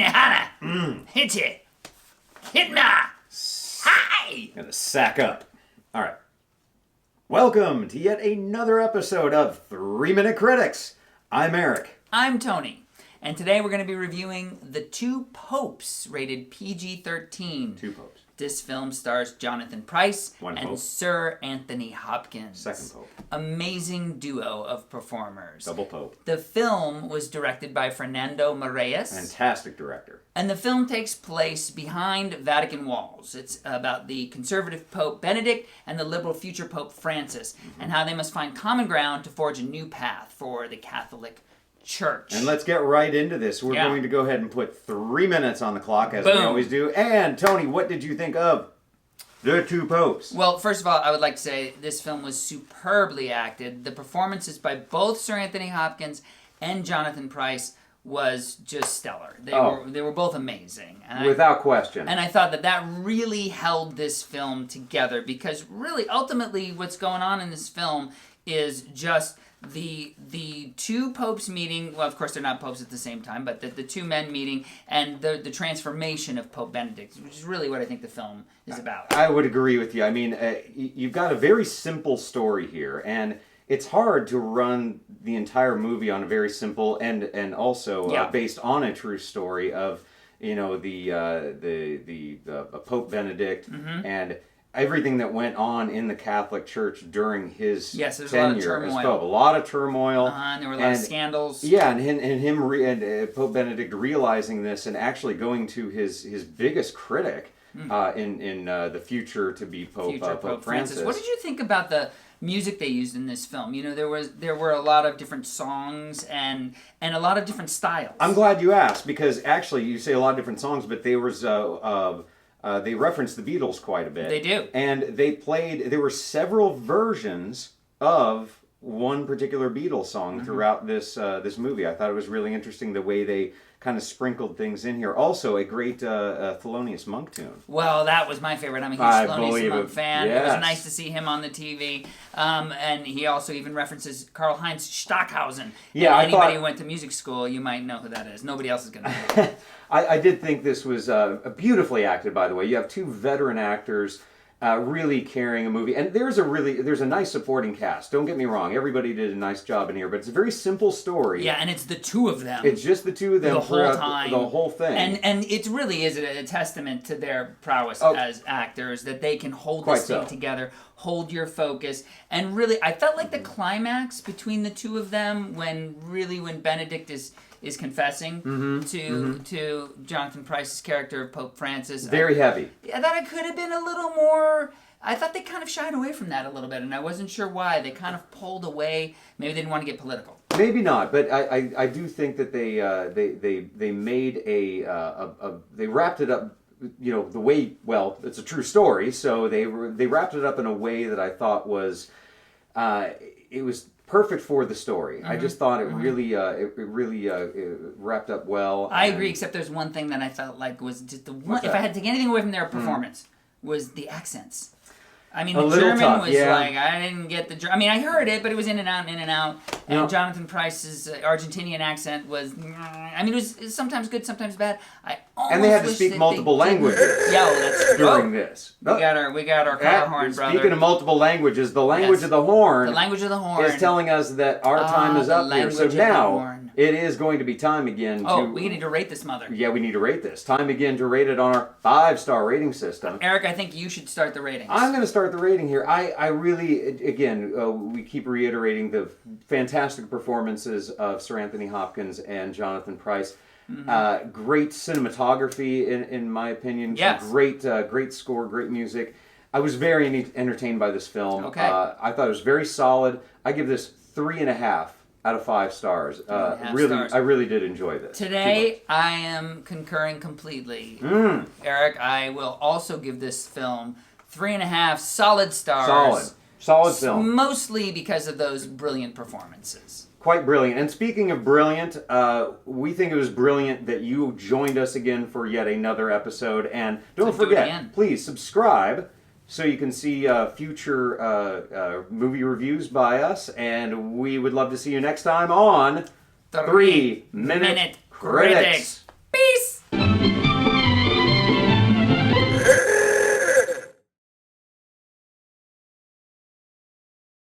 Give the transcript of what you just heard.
Hana. Hit it. Hitna. Hi. Gonna sack up. All right. Welcome to yet another episode of 3 Minute Critics. I'm Eric. I'm Tony. And today we're going to be reviewing The Two Popes, rated PG-13. Two popes. This film stars Jonathan Pryce One and pope. Sir Anthony Hopkins. Second pope. Amazing duo of performers. Double pope. The film was directed by Fernando Moraes. Fantastic director. And the film takes place behind Vatican walls. It's about the conservative Pope Benedict and the liberal future Pope Francis, and how they must find common ground to forge a new path for the Catholic Church. And let's get right into this. We're going to go ahead and put 3 minutes on the clock, as we always do. And, Tony, what did you think of The Two Popes? Well, first of all, I would like to say this film was superbly acted. The performances by both Sir Anthony Hopkins and Jonathan Pryce was just stellar. They were both amazing. And Without question. And I thought that really held this film together, because really, ultimately, what's going on in this film is just the two popes meeting. Well, of course, they're not popes at the same time, but the two men meeting and the transformation of Pope Benedict, which is really what I think the film is about. I would agree with you. I mean, you've got a very simple story here, and it's hard to run the entire movie on a very simple and also based on a true story of, you know, the Pope Benedict and everything that went on in the Catholic Church during his tenure. A lot of turmoil. And there were a lot of scandals. Yeah, and Pope Benedict realizing this and actually going to his biggest critic in the future to be Pope Francis. What did you think about the music they used in this film? You know, there were a lot of different songs and a lot of different styles. I'm glad you asked, because actually you say a lot of different songs, but there was they referenced the Beatles quite a bit. They do. And there were several versions of one particular Beatles song throughout this movie. I thought it was really interesting the way they kind of sprinkled things in here. Also, a great Thelonious Monk tune. Well, that was my favorite. I'm a huge Thelonious Monk fan. Yes. It was nice to see him on the TV. And he also even references Karl-Heinz Stockhausen. Yeah, and anybody who went to music school, you might know who that is. Nobody else is going to know. I did think this was beautifully acted, by the way. You have two veteran actors really carrying a movie. And there's a nice supporting cast. Don't get me wrong. Everybody did a nice job in here. But it's a very simple story. Yeah, and it's the two of them. It's just the two of them the whole time. The whole thing. And it really is a testament to their prowess as actors, that they can hold this thing together, hold your focus. And really, I felt like the climax between the two of them, when Benedict is confessing to Jonathan Pryce's character of Pope Francis. Very heavy. Yeah, that I could have been a little more. I thought they kind of shied away from that a little bit, and I wasn't sure why. They kind of pulled away. Maybe they didn't want to get political. Maybe not, but I do think that they made they wrapped it up, you know, the way, well, it's a true story, so they wrapped it up in a way that I thought was it was perfect for the story. I just thought it really wrapped up well. I agree, except there's one thing that I felt like was just the one. If I had to take anything away from their performance, was the accents. I mean, the German was like, I didn't get the German. I mean, I heard it, but it was in and out, in and out. And Jonathan Pryce's Argentinian accent was, I mean, it was sometimes good, sometimes bad. And they had to speak multiple languages. Yeah, well, that's true. During this. We got our car horn, brother. Speaking of multiple languages, the language of the horn. The language of the horn is telling us that our time is up here. So now it is going to be time again we need to rate this mother. Yeah, we need to rate this. Time again to rate it on our 5-star rating system. Eric, I think you should start the ratings. I'm going to start the rating here. I really, again, we keep reiterating the fantastic performances of Sir Anthony Hopkins and Jonathan Pryce. Great cinematography, in my opinion. Yes. Great score, great music. I was very entertained by this film. Okay. I thought it was very solid. I give this 3.5 out of 5 stars. I really did enjoy this. Today, I am concurring completely. Eric, I will also give this film 3.5 solid stars. Solid film. Mostly because of those brilliant performances. Quite brilliant. And speaking of brilliant, we think it was brilliant that you joined us again for yet another episode. And don't forget, please subscribe so you can see future movie reviews by us. And we would love to see you next time on 3 Minute Critics.